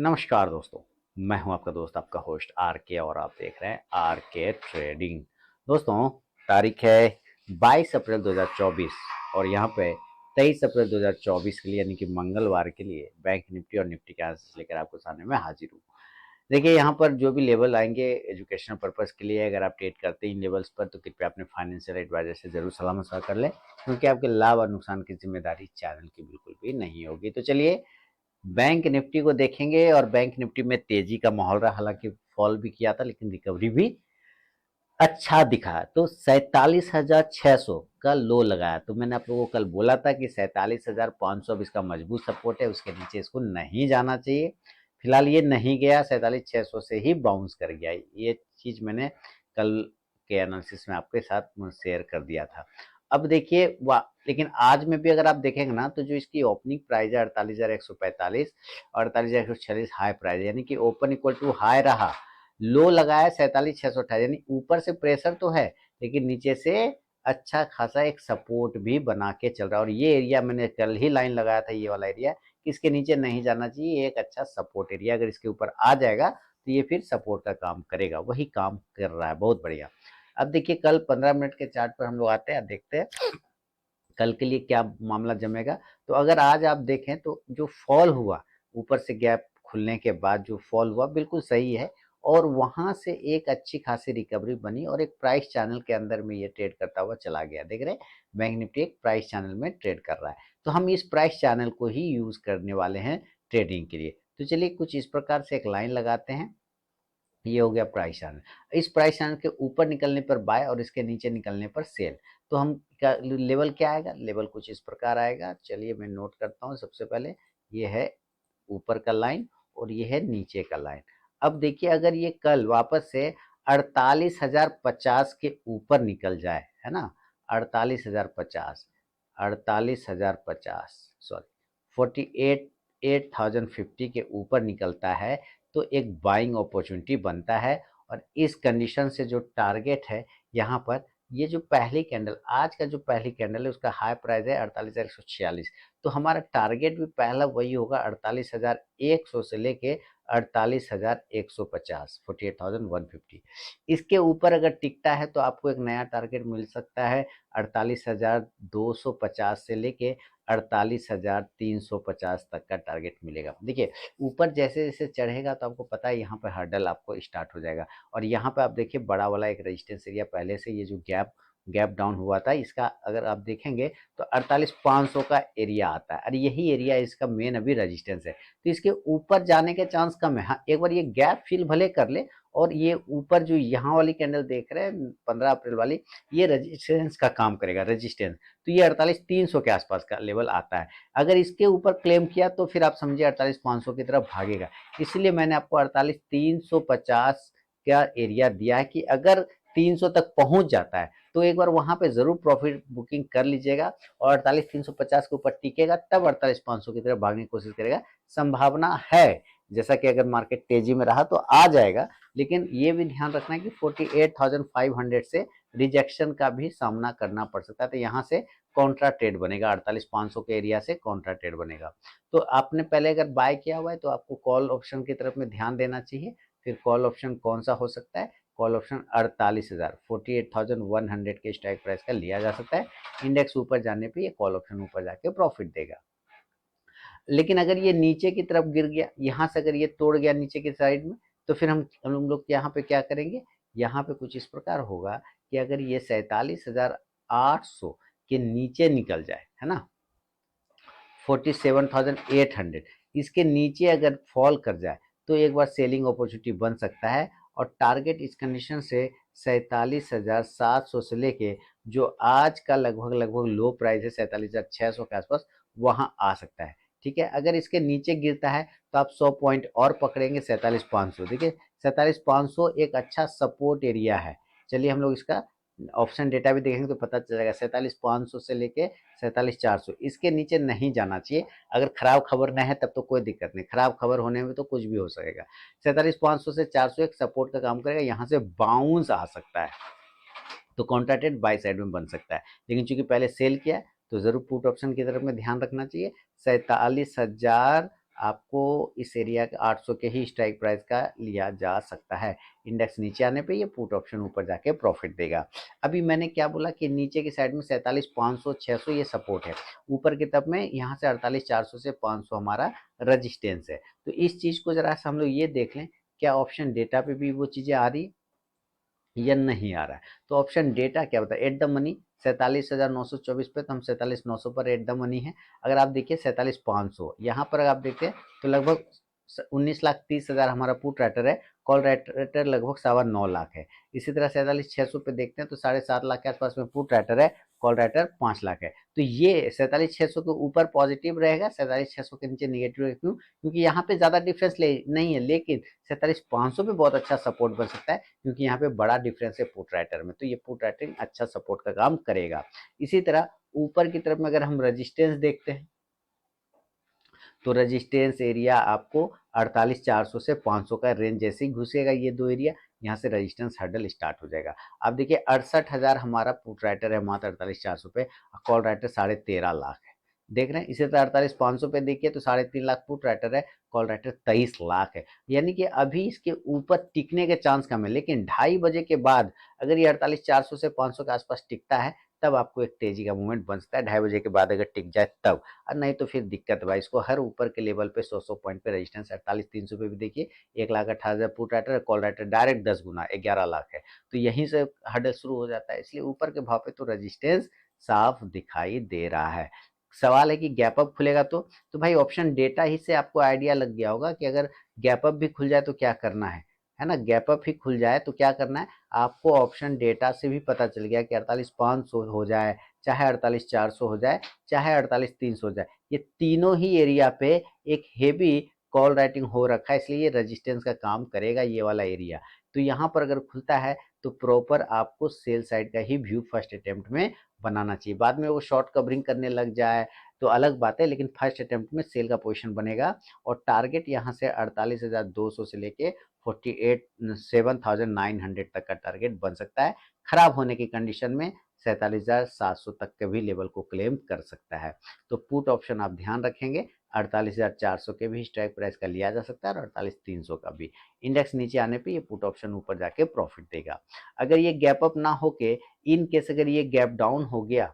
नमस्कार दोस्तों। मैं हूं आपका दोस्त, आपका होस्ट आर के, और आप देख रहे हैं आर के ट्रेडिंग। दोस्तों, तारीख है 22 अप्रैल 2024 और यहाँ पे 23 अप्रैल 2024 के लिए यानी कि मंगलवार के लिए बैंक निफ्टी और निफ्टी के एनालिसिस लेकर आपको सामने में हाजिर हूँ। देखिए, यहाँ पर जो भी लेवल आएंगे एजुकेशनल पर्पज़ के लिए, अगर आप ट्रेड करते हैं इन लेवल्स पर तो कृपया अपने फाइनेंशियल एडवाइजर से जरूर सलाह मशवरा कर लें, क्योंकि आपके लाभ और नुकसान की जिम्मेदारी चैनल की बिल्कुल भी नहीं होगी। तो चलिए बैंक निफ्टी को देखेंगे। और बैंक निफ्टी में तेजी का माहौल रहा, हालांकि फॉल भी किया था लेकिन रिकवरी भी अच्छा दिखा। तो 47,600 का लो लगाया। तो मैंने आप लोगों को कल बोला था कि 47,500 अब इसका मजबूत सपोर्ट है, उसके नीचे इसको नहीं जाना चाहिए। फिलहाल ये नहीं गया, 47,600 से ही बाउंस कर गया। ये चीज मैंने कल के एनालिसिस में आपके साथ शेयर कर दिया था। अब देखिए वाह, लेकिन आज में भी अगर आप देखेंगे ना, तो जो इसकी ओपनिंग प्राइस है 48,145 और 48,146 हाई प्राइस है, यानी कि ओपन इक्वल टू हाई रहा, लो लगाया 47,628, यानी ऊपर से प्रेशर तो है लेकिन नीचे से अच्छा खासा एक सपोर्ट भी बना के चल रहा है। और ये एरिया मैंने कल ही लाइन लगाया था, ये वाला एरिया कि इसके नीचे नहीं जाना चाहिए, ये एक अच्छा सपोर्ट एरिया, अगर इसके ऊपर आ जाएगा तो ये फिर सपोर्ट का काम करेगा, वही काम कर रहा है, बहुत बढ़िया। अब देखिए कल 15 मिनट के चार्ट पर हम लोग आते हैं, देखते हैं कल के लिए क्या मामला जमेगा। तो अगर आज आप देखें तो जो फॉल हुआ ऊपर से गैप खुलने के बाद, जो फॉल हुआ बिल्कुल सही है, और वहां से एक अच्छी खासी रिकवरी बनी और एक प्राइस चैनल के अंदर में ये ट्रेड करता हुआ चला गया। देख रहे हैं बैंक निफ्टी एक प्राइस चैनल में ट्रेड कर रहा है, तो हम इस प्राइस चैनल को ही यूज करने वाले हैं ट्रेडिंग के लिए। तो चलिए कुछ इस प्रकार से एक लाइन लगाते हैं। ये हो गया प्राइस चैनल। इस प्राइस चैनल के ऊपर निकलने पर बाय और इसके नीचे निकलने पर सेल। तो हम क्या लेवल क्या आएगा, लेवल कुछ इस प्रकार आएगा। चलिए मैं नोट करता हूँ। सबसे पहले ये है ऊपर का लाइन और ये है नीचे का लाइन। अब देखिए अगर ये कल वापस से 48,050 के ऊपर निकल जाए, है ना, 48,050, 48,050 सॉरी 48,850 के ऊपर निकलता है तो एक बाइंग अपॉर्चुनिटी बनता है। और इस कंडीशन से जो टारगेट है यहाँ पर, ये जो पहली कैंडल, आज का जो पहली कैंडल है उसका हाई प्राइस है 48,146, तो हमारा टारगेट भी पहला वही होगा 48,100 से लेके 48,150, 48,150। इसके ऊपर अगर टिकता है तो आपको एक नया टारगेट मिल सकता है 48,250 से लेके 48,350 तक का टारगेट मिलेगा। देखिए ऊपर जैसे जैसे चढ़ेगा तो आपको पता है यहाँ पर हर्डल आपको स्टार्ट हो जाएगा। और यहाँ पे आप देखिए बड़ा वाला एक रेजिस्टेंस एरिया पहले से, ये जो गैप गैप डाउन हुआ था, इसका अगर आप देखेंगे तो 48,500 का एरिया आता है और यही एरिया इसका मेन अभी रेजिस्टेंस है। तो इसके ऊपर जाने के चांस कम है। हाँ, एक बार ये गैप फिल भले कर ले, और ये ऊपर जो यहाँ वाली कैंडल देख रहे हैं 15 अप्रैल वाली, ये रेजिस्टेंस का काम करेगा, रेजिस्टेंस। तो ये 48,300 के आसपास का लेवल आता है। अगर इसके ऊपर क्लेम किया तो फिर आप समझिए 48,500 की तरफ भागेगा। इसलिए मैंने आपको 48,350 का एरिया दिया है कि अगर 300 तक पहुंच जाता है तो एक बार वहां पे जरूर प्रॉफिट बुकिंग कर लीजिएगा। और 48,350 के ऊपर टिकेगा तब 48,500 की तरफ भागने की कोशिश करेगा। संभावना है जैसा कि अगर मार्केट तेजी में रहा तो आ जाएगा, लेकिन ये भी ध्यान रखना है कि 48,500 से रिजेक्शन का भी सामना करना पड़ सकता है। तो यहाँ से कॉन्ट्रा ट्रेड बनेगा, 48,500 के एरिया से कॉन्ट्रा ट्रेड बनेगा। तो आपने पहले अगर बाय किया हुआ है तो आपको कॉल ऑप्शन की तरफ में ध्यान देना चाहिए। फिर कॉल ऑप्शन कौन सा हो सकता है, कॉल ऑप्शन 48,000, 48,100 के स्ट्राइक प्राइस का लिया जा सकता है। इंडेक्स ऊपर जाने पे ये कॉल ऑप्शन ऊपर जाके प्रॉफिट देगा। लेकिन अगर ये नीचे की तरफ गिर गया, यहाँ से अगर ये तोड़ गया नीचे की साइड में, तो फिर हम लोग यहाँ पे क्या करेंगे, यहाँ पे कुछ इस प्रकार होगा कि अगर ये 47,800 के नीचे निकल जाए, है ना, 47,800 इसके नीचे अगर फॉल कर जाए तो एक बार सेलिंग अपॉर्चुनिटी बन सकता है। और टारगेट इस कंडीशन से 47,700 से लेके जो आज का लगभग लगभग लो प्राइस है 47,600 के आसपास, वहां आ सकता है। ठीक है, अगर इसके नीचे गिरता है तो आप 100 पॉइंट और पकड़ेंगे 47,500। देखिए 47,500 एक अच्छा सपोर्ट एरिया है। चलिए हम लोग इसका ऑप्शन डेटा भी देखेंगे तो पता चलेगा 47,500 से लेके 47,400, इसके नीचे नहीं जाना चाहिए। अगर खराब खबर न है तब तो कोई दिक्कत नहीं, खराब खबर होने में तो कुछ भी हो सकेगा। 47,500 से 400 एक सपोर्ट का काम करेगा, यहाँ से बाउंस आ सकता है तो कॉन्ट्रैक्टेड बाई साइड में बन सकता है। लेकिन चूंकि पहले सेल किया है तो जरूर पुट ऑप्शन की तरफ में ध्यान रखना चाहिए। 47,000 आपको इस एरिया के 800 के ही स्ट्राइक प्राइस का लिया जा सकता है। इंडेक्स नीचे आने पे ये पुट ऑप्शन ऊपर जाके प्रॉफिट देगा। अभी मैंने क्या बोला कि नीचे की साइड में 47,500 600 ये सपोर्ट है, ऊपर की तरफ में यहाँ से 48,400 से 500 हमारा रजिस्टेंस है। तो इस चीज को जरा सा हम लोग ये देख लें, क्या ऑप्शन डेटा पे भी वो चीजें आ रही है या नहीं आ रहा है। तो ऑप्शन डेटा क्या होता है, एट द मनी 47,924 पे, तो हम 47,900 पर एट द मनी है। अगर आप देखिए 47,500 यहाँ पर अगर आप देखते हैं तो लगभग 19,30,000 हमारा पुट राइटर है, कॉल राइटर लगभग 9.25 लाख है। इसी तरह 47,600 पे देखते हैं तो 7.5 लाख के आसपास में पुट राइटर है, कॉल राइटर 5 लाख है। तो ये 47,600 के ऊपर पॉजिटिव रहेगा, 47,600 के नीचे निगेटिव रहेगा। क्यों? क्योंकि यहाँ पे ज्यादा डिफरेंस नहीं है, लेकिन 47,500 पे बहुत अच्छा सपोर्ट बन सकता है, क्योंकि यहाँ पे बड़ा डिफरेंस है पुट राइटर में, तो ये पुट राइटिंग अच्छा सपोर्ट का काम करेगा। इसी तरह ऊपर की तरफ में अगर हम रजिस्टेंस देखते हैं तो रजिस्टेंस एरिया आपको 48,400 से 500 का रेंज जैसे ही घुसेगा ये दो एरिया, यहाँ से रजिस्टेंस हर्डल स्टार्ट हो जाएगा। आप देखिए 68,000 हमारा पुट राइटर है मात्र 48,400 पे, कॉल राइटर 13.5 लाख है, देख रहे हैं। इसी तरह 48,500 पे देखिए तो 3.5 लाख पुट राइटर है, कॉल राइटर 23 लाख है। यानी कि अभी इसके ऊपर टिकने के चांस कम है, लेकिन 2:30 बजे के बाद अगर ये 48,400 से 500 के आसपास टिकता है तब आपको एक तेजी का मूवमेंट बन सकता है, 2:30 बजे के बाद अगर टिक जाए तब। और नहीं तो फिर दिक्कत है भाई, इसको हर ऊपर के लेवल पे 100 पॉइंट पे रेजिस्टेंस 48,300 पे भी देखिए 1,18,000 put writer, call writer direct 10 गुना 11 लाख है। तो यहीं से हडल शुरू हो जाता है, इसलिए ऊपर के भाव पे तो रेजिस्टेंस साफ दिखाई दे रहा है। सवाल है कि गैप अप खुलेगा तो भाई ऑप्शन डेटा ही से आपको आइडिया लग गया होगा कि अगर गैप अप भी खुल जाए तो क्या करना है ना। गैप अप ही खुल जाए तो क्या करना है, आपको ऑप्शन डेटा से भी पता चल गया कि 48,500 हो जाए, चाहे 48,400 हो जाए, चाहे 48,300 हो जाए, ये तीनों ही एरिया पे एक हेवी कॉल राइटिंग हो रखा है, इसलिए ये रेजिस्टेंस का काम करेगा ये वाला एरिया। तो यहाँ पर अगर खुलता है तो प्रॉपर आपको सेल साइड का ही व्यू फर्स्ट अटेम्प्ट में बनाना चाहिए। बाद में वो शॉर्ट कवरिंग करने लग जाए तो अलग बात है, लेकिन फर्स्ट अटेम्प्ट में सेल का पोजीशन बनेगा। और टारगेट यहाँ से 48,200 से लेके 7,900 तक का टारगेट बन सकता है। खराब होने की कंडीशन में 47,700 तक के भी लेवल को क्लेम कर सकता है। तो पुट ऑप्शन आप ध्यान रखेंगे, 48,400 के भी स्ट्राइक प्राइस का लिया जा सकता है और 48,300 का भी। इंडेक्स नीचे आने पे ये पुट ऑप्शन ऊपर जाके प्रॉफिट देगा। अगर ये गैप अप ना होके इन केस अगर ये गैप डाउन हो गया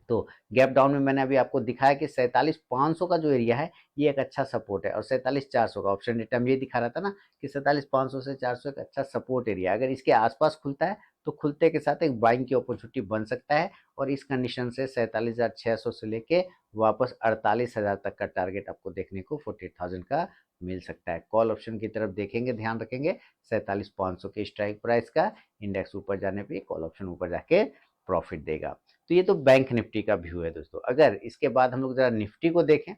तो गैप डाउन में मैंने अभी आपको दिखाया कि 47,500 का जो एरिया है ये एक अच्छा सपोर्ट है, और 47,400 का ऑप्शन डेटा में ये दिखा रहा था ना कि 47,500 से 400 एक अच्छा सपोर्ट एरिया। अगर इसके आसपास खुलता है तो खुलते के साथ एक बाइंग की अपॉर्चुनिटी बन सकता है, और इस कंडीशन से 47,600 से लेके वापस 48,000 तक का टारगेट आपको देखने को 48,000 का मिल सकता है। कॉल ऑप्शन की तरफ देखेंगे, ध्यान रखेंगे 47,500 के स्ट्राइक प्राइस का, इंडेक्स ऊपर जाने पे कॉल ऑप्शन ऊपर जाके प्रॉफिट देगा। तो ये तो बैंक निफ्टी का व्यू है दोस्तों। अगर इसके बाद हम लोग जरा निफ्टी को देखें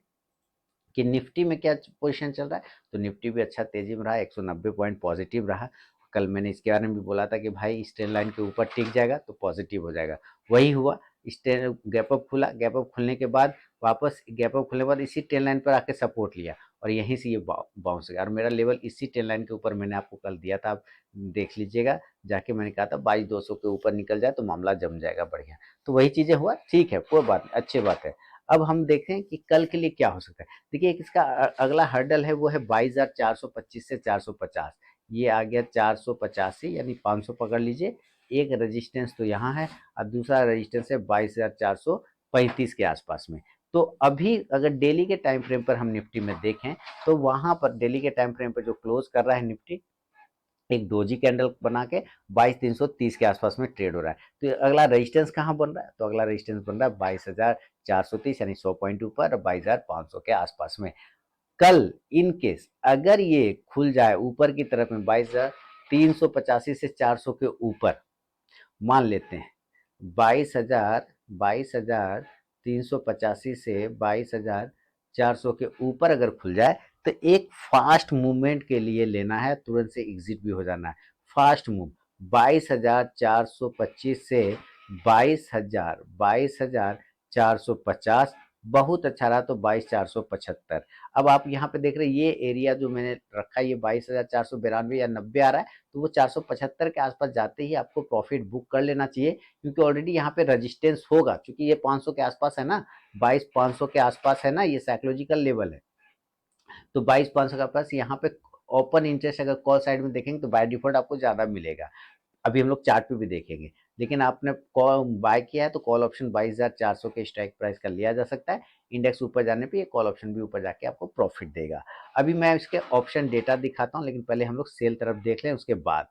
कि निफ्टी में क्या पोजीशन चल रहा है, तो निफ्टी भी अच्छा तेजी में रहा, 190 पॉइंट पॉजिटिव रहा। कल मैंने इसके बारे में भी बोला था कि भाई इस ट्रेंड लाइन के ऊपर टिक जाएगा तो पॉजिटिव हो जाएगा, वही हुआ। इस ट्रेंड गैप अप खुला, गैप अप खुलने के बाद वापस गैप अप खुलने के बाद इसी ट्रेंड लाइन पर आके सपोर्ट लिया, और यहीं से ये बाउंस गया। और मेरा लेवल इसी ट्रेंड लाइन के ऊपर मैंने आपको कल दिया था, आप देख लीजिएगा जाके। मैंने कहा था 22,200 के ऊपर निकल जाए तो मामला जम जाएगा बढ़िया। तो वही चीजें हुआ, ठीक है, कोई बात नहीं, अच्छी बात है। अब हम देखें कि कल के लिए क्या हो सकता है। देखिए इसका अगला हर्डल है वो है 22,425 से 450, ये आ गया 485, यानी 500 पकड़ लीजिए। एक रेजिस्टेंस तो यहाँ है और दूसरा रेजिस्टेंस है 22,435 के आसपास में। तो अभी अगर डेली के टाइम फ्रेम पर हम निफ्टी में देखें तो वहां पर डेली के टाइम फ्रेम पर जो क्लोज कर रहा है निफ्टी, एक डोजी कैंडल बना के 22,330 के आसपास में ट्रेड हो रहा है। तो अगला रेजिस्टेंस कहाँ बन रहा है, तो अगला रेजिस्टेंस बन रहा है 22,430, यानी 100 पॉइंट ऊपर, 22,500 के आसपास में। कल इन केस अगर ये खुल जाए ऊपर की तरफ में 22,385 से 400 के ऊपर, मान लेते हैं 22,385 से 22,400 के ऊपर अगर खुल जाए तो एक फास्ट मूवमेंट के लिए लेना है, तुरंत से एग्जिट भी हो जाना है। फास्ट मूव 22,425 से 22,450, बहुत अच्छा रहा तो 22,475। अब आप यहाँ पे देख रहे हैं ये एरिया जो मैंने रखा है ये 22,492 या 90 आ रहा है, तो वो 475 के आसपास जाते ही आपको प्रॉफिट बुक कर लेना चाहिए, क्योंकि ऑलरेडी यहाँ पे रेजिस्टेंस होगा, क्योंकि ये 500 के आसपास है ना, 22,500 के आसपास है ना, ये साइकोलॉजिकल लेवल है। तो 22,500 का प्लस यहाँ पे ओपन इंटरेस्ट अगर कॉल साइड में देखेंगे तो बाय डिफॉल्ट आपको ज़्यादा मिलेगा। अभी हम लोग चार्ट पे भी देखेंगे, लेकिन आपने कॉल बाय किया है तो कॉल ऑप्शन 22,400 के स्ट्राइक प्राइस का लिया जा सकता है। इंडेक्स ऊपर जाने पे ये कॉल ऑप्शन भी ऊपर जाके आपको प्रॉफिट देगा। अभी मैं इसके ऑप्शन डेटा दिखाता हूँ, लेकिन पहले हम लोग सेल तरफ देख लें, उसके बाद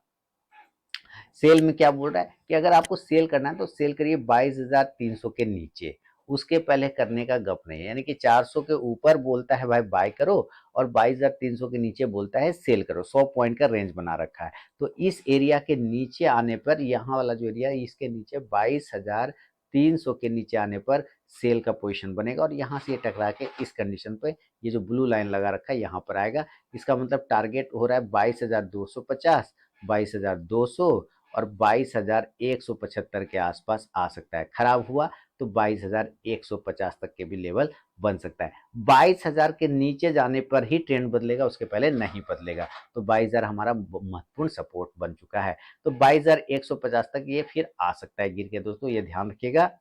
सेल में क्या बोल रहा है कि अगर आपको सेल करना है तो सेल करिए 22,300 के नीचे, उसके पहले करने का गप नहीं है। यानी कि 400 के ऊपर बोलता है भाई बाय करो और 22,300 के नीचे बोलता है सेल करो। 100 पॉइंट का रेंज बना रखा है, तो इस एरिया के नीचे आने पर, यहाँ वाला जो एरिया है इसके नीचे 22,300 के नीचे आने पर सेल का पोजीशन बनेगा और यहाँ से ये टकरा के इस कंडीशन पे ये जो ब्लू लाइन लगा रखा है यहाँ पर आएगा। इसका मतलब टारगेट हो रहा है 22,250, 22,200 और 22,175 के आसपास आ सकता है। खराब हुआ तो 22,150 तक के भी लेवल बन सकता है। 22,000 के नीचे जाने पर ही ट्रेंड बदलेगा, उसके पहले नहीं बदलेगा। तो 22,000 हमारा महत्वपूर्ण सपोर्ट बन चुका है। तो 22,150 तक ये फिर आ सकता है गिर के, दोस्तों ये ध्यान रखिएगा।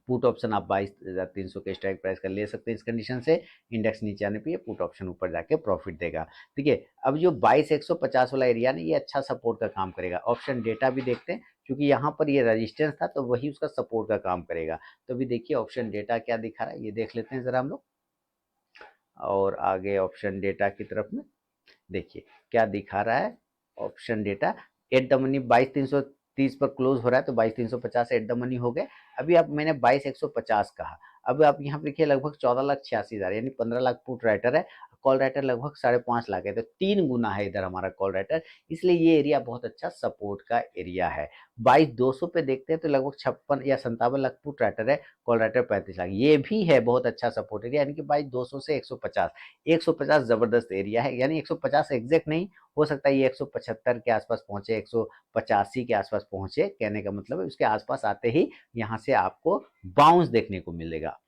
पुट ऑप्शन आप 22,300 के स्ट्राइक प्राइस का ले सकते हैं इस कंडीशन से। इंडेक्स नीचे आने पे ये पुट ऑप्शन ऊपर जाके प्रॉफिट देगा। देखिए अब जो 22,150 वाला एरिया ना, ये अच्छा सपोर्ट का काम करेगा। ऑप्शन डेटा भी देखते हैं, क्योंकि यहाँ पर ये रेजिस्टेंस था तो वही उसका सपोर्ट का काम करेगा। तो अभी देखिए ऑप्शन डेटा क्या दिखा रहा है, ये देख लेते हैं जरा हम लोग। और आगे ऑप्शन डेटा की तरफ में देखिए क्या दिखा रहा है। Option data at the money 22,330 पर क्लोज हो रहा है, तो 22,350 एट द मनी हो गए। अभी आप मैंने 22,150 कहा, अब आप यहाँ पे देखिए लगभग 14,86,000 यानी 15 लाख पुट राइटर है, कॉल राइटर लगभग 5.5 लाख है, तो 3 गुना है इधर हमारा कॉल राइटर। इसलिए ये एरिया बहुत अच्छा सपोर्ट का एरिया है। 22,200 पे देखते हैं तो लगभग 56 या 57 लाख पुट राइटर है, कॉल राइटर 35 लाख, ये भी है बहुत अच्छा सपोर्ट एरिया। यानी कि 22,200 से 150, 150 जबरदस्त एरिया है। यानी 150 एग्जैक्ट नहीं, हो सकता है ये 175 के आसपास पहुंचे, 185 के आसपास पहुंचे। कहने का मतलब है उसके आसपास आते ही यहाँ से आपको बाउंस देखने को मिलेगा।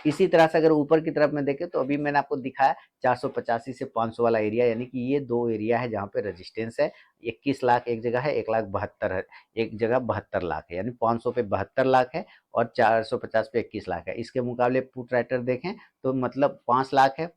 इसी तरह से अगर ऊपर की तरफ में देखें तो अभी मैंने आपको दिखाया 485 से 500 वाला एरिया, यानी कि ये दो एरिया है जहाँ पे रेजिस्टेंस है। 21 लाख एक जगह है, 1,72,000 है एक जगह, 72 लाख है, यानी 500 पे 72 लाख है और 450 पे 21 लाख है। इसके मुकाबले पुट राइटर देखें तो मतलब 5 लाख है,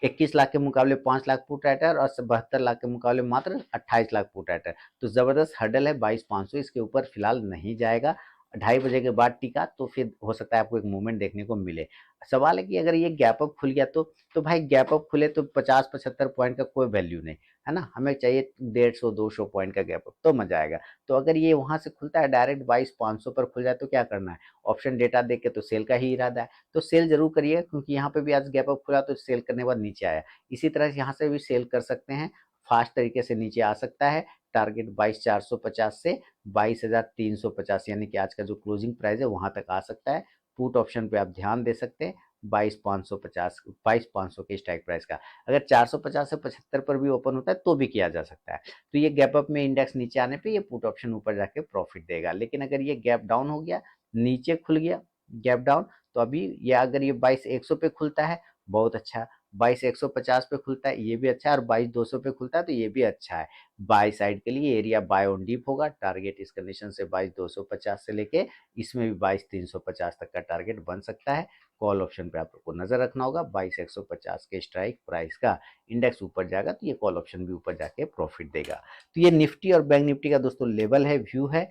21 लाख के मुकाबले 5 लाख पुट राइटर और 72 लाख के मुकाबले मात्र 28 लाख पुट राइटर। तो जबरदस्त हर्डल है 22,500, इसके ऊपर फिलहाल नहीं जाएगा। 2:30 बजे के बाद टिका तो फिर हो सकता है आपको एक मूवमेंट देखने को मिले। सवाल है कि अगर ये गैप अप खुल गया तो भाई गैप अप खुले तो 50-75 पॉइंट का कोई वैल्यू नहीं है ना, हमें चाहिए 150-200 पॉइंट का गैप अप, तो मजा आएगा। तो अगर ये वहां से खुलता है डायरेक्ट 22,500 पर खुल जाए तो क्या करना है, ऑप्शन डेटा देख के तो सेल का ही इरादा है, तो सेल जरूर करिए, क्योंकि यहाँ पे भी आज गैप अप खुला तो सेल करने के बाद नीचे आया। इसी तरह से यहाँ से भी सेल कर सकते हैं, फास्ट तरीके से नीचे आ सकता है। टारगेट 22,450 से 22,350 यानी कि आज का जो क्लोजिंग प्राइस है वहां तक आ सकता है। पुट ऑप्शन पे आप ध्यान दे सकते हैं 22,550, 22,500 के स्ट्राइक प्राइस का। अगर 450 से 75 पर भी ओपन होता है तो भी किया जा सकता है। तो ये गैप अप में इंडेक्स नीचे आने पे ये पुट ऑप्शन ऊपर जाके प्रॉफिट देगा। लेकिन अगर ये गैप डाउन हो गया, नीचे खुल गया गैप डाउन, तो अभी ये अगर ये 22,100 पे खुलता है बहुत अच्छा, 22,150 पे खुलता है ये भी अच्छा है, और 22,200 पे खुलता है तो ये भी अच्छा है। बाई साइड के लिए एरिया बाय ऑन डीप होगा। टारगेट इस कंडीशन से 22,250 से लेके इसमें भी 22,350 तक का टारगेट बन सकता है। कॉल ऑप्शन पे आपको नजर रखना होगा 22,150 के स्ट्राइक प्राइस का। इंडेक्स ऊपर जाएगा तो ये कॉल ऑप्शन भी ऊपर जाके प्रॉफिट देगा। तो ये निफ्टी और बैंक निफ्टी का दोस्तों लेवल है, व्यू है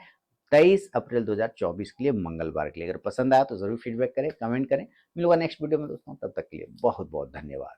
23 अप्रैल 2024 के लिए, मंगलवार के लिए। अगर पसंद आया तो जरूर फीडबैक करें, कमेंट करें। मिलूंगा नेक्स्ट वीडियो में दोस्तों, तब तक के लिए बहुत बहुत धन्यवाद।